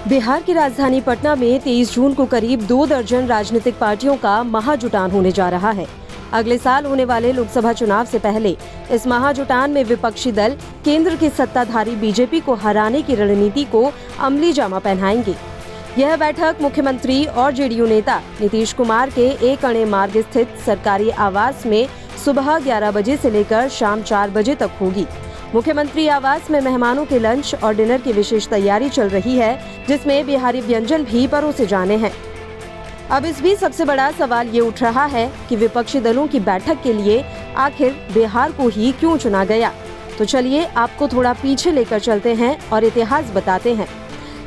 बिहार की राजधानी पटना में 23 जून को करीब 2 दर्जन राजनीतिक पार्टियों का महाजुटान होने जा रहा है। अगले साल होने वाले लोकसभा चुनाव से पहले इस महाजुटान में विपक्षी दल केंद्र की सत्ताधारी बीजेपी को हराने की रणनीति को अमली जामा पहनाएंगे। यह बैठक मुख्यमंत्री और जेडीयू नेता नीतीश कुमार के एक अणे मार्ग स्थित सरकारी आवास में सुबह 11 बजे से लेकर शाम 4 बजे तक होगी। मुख्यमंत्री आवास में मेहमानों के लंच और डिनर की विशेष तैयारी चल रही है, जिसमें बिहारी व्यंजन भी परोसे जाने हैं। अब इस बीच सबसे बड़ा सवाल ये उठ रहा है कि विपक्षी दलों की बैठक के लिए आखिर बिहार को ही क्यों चुना गया। तो चलिए आपको थोड़ा पीछे लेकर चलते हैं और इतिहास बताते हैं।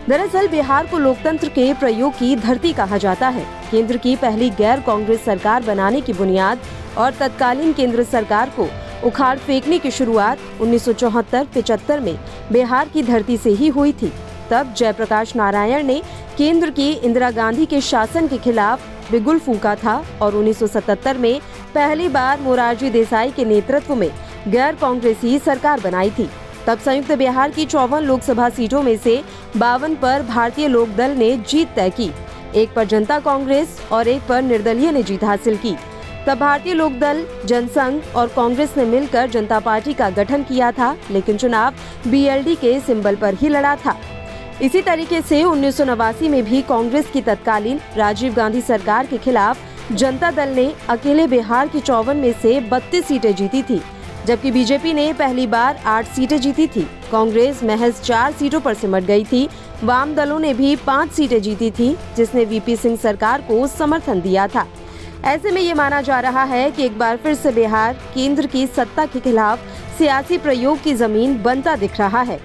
दरअसल बिहार को लोकतंत्र के प्रयोग की धरती कहा जाता है। केंद्र की पहली गैर कांग्रेस सरकार बनाने की बुनियाद और तत्कालीन केंद्र सरकार को उखाड़ फेंकने की शुरुआत 1974-75 में बिहार की धरती से ही हुई थी। तब जयप्रकाश नारायण ने केंद्र की इंदिरा गांधी के शासन के खिलाफ बिगुल फूंका था और 1977 में पहली बार मोरारजी देसाई के नेतृत्व में गैर कांग्रेसी सरकार बनाई थी। तब संयुक्त बिहार की 54 लोकसभा सीटों में से 52 पर भारतीय लोक दल ने जीत तय की, एक पर जनता कांग्रेस और एक पर निर्दलीय ने जीत हासिल की। तब भारतीय लोक दल, जनसंघ और कांग्रेस ने मिलकर जनता पार्टी का गठन किया था, लेकिन चुनाव बीएलडी के सिंबल पर ही लड़ा था। इसी तरीके से 1989 में भी कांग्रेस की तत्कालीन राजीव गांधी सरकार के खिलाफ जनता दल ने अकेले बिहार की 54 में से 32 सीटें जीती थी, जबकि बीजेपी ने पहली बार 8 सीटें जीती थी। कांग्रेस महज 4 सीटों पर सिमट गई थी। वाम दलों ने भी 5 सीटें जीती थी, जिसने वीपी सिंह सरकार को समर्थन दिया था। ऐसे में ये माना जा रहा है कि एक बार फिर से बिहार केंद्र की सत्ता के खिलाफ सियासी प्रयोग की जमीन बनता दिख रहा है।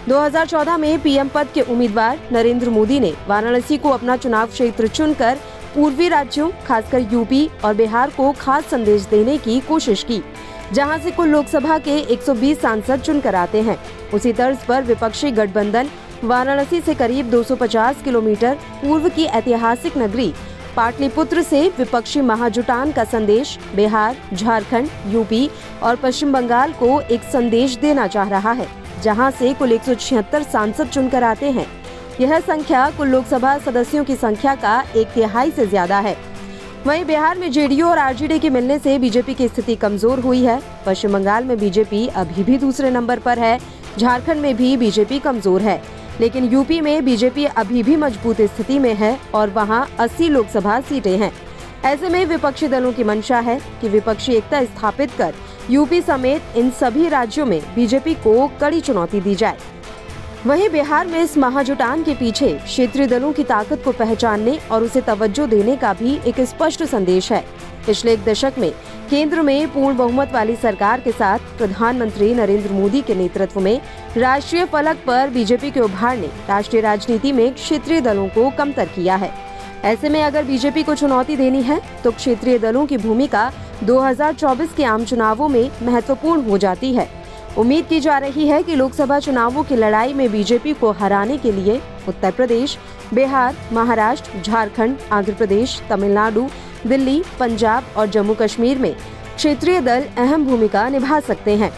2014 में पीएम पद के उम्मीदवार नरेंद्र मोदी ने वाराणसी को अपना चुनाव क्षेत्र चुनकर पूर्वी राज्यों, खासकर यूपी और बिहार को खास संदेश देने की कोशिश की, जहां से कुल लोकसभा के 120 सांसद चुनकर आते हैं। उसी तर्ज पर विपक्षी गठबंधन वाराणसी से करीब 250 किलोमीटर पूर्व की ऐतिहासिक नगरी पाटलिपुत्र से विपक्षी महाजुटान का संदेश बिहार, झारखंड, यूपी और पश्चिम बंगाल को एक संदेश देना चाह रहा है, जहां से कुल 176 सांसद चुनकर आते हैं। यह संख्या कुल लोकसभा सदस्यों की संख्या का 1/3 से ज्यादा है। वहीं बिहार में जेडीयू और आरजेडी के मिलने से बीजेपी की स्थिति कमजोर हुई है। पश्चिम बंगाल में बीजेपी अभी भी दूसरे नंबर पर है। झारखंड में भी बीजेपी कमजोर है, लेकिन यूपी में बीजेपी अभी भी मजबूत स्थिति में है और वहां 80 लोकसभा सीटें हैं। ऐसे में विपक्षी दलों की मंशा है कि विपक्षी एकता स्थापित कर यूपी समेत इन सभी राज्यों में बीजेपी को कड़ी चुनौती दी जाए। वहीं बिहार में इस महाजुटान के पीछे क्षेत्रीय दलों की ताकत को पहचानने और उसे तवज्जो देने का भी एक स्पष्ट संदेश है। पिछले एक दशक में केंद्र में पूर्ण बहुमत वाली सरकार के साथ प्रधानमंत्री नरेंद्र मोदी के नेतृत्व में राष्ट्रीय फलक पर बीजेपी के उभार ने राष्ट्रीय राजनीति में क्षेत्रीय दलों को कमतर किया है। ऐसे में अगर बीजेपी को चुनौती देनी है तो क्षेत्रीय दलों की भूमिका 2024 के आम चुनावों में महत्वपूर्ण हो जाती है। उम्मीद की जा रही है कि लोकसभा चुनावों की लड़ाई में बीजेपी को हराने के लिए उत्तर प्रदेश, बिहार, महाराष्ट्र, झारखंड, आंध्र प्रदेश, तमिलनाडु, दिल्ली, पंजाब और जम्मू कश्मीर में क्षेत्रीय दल अहम भूमिका निभा सकते हैं।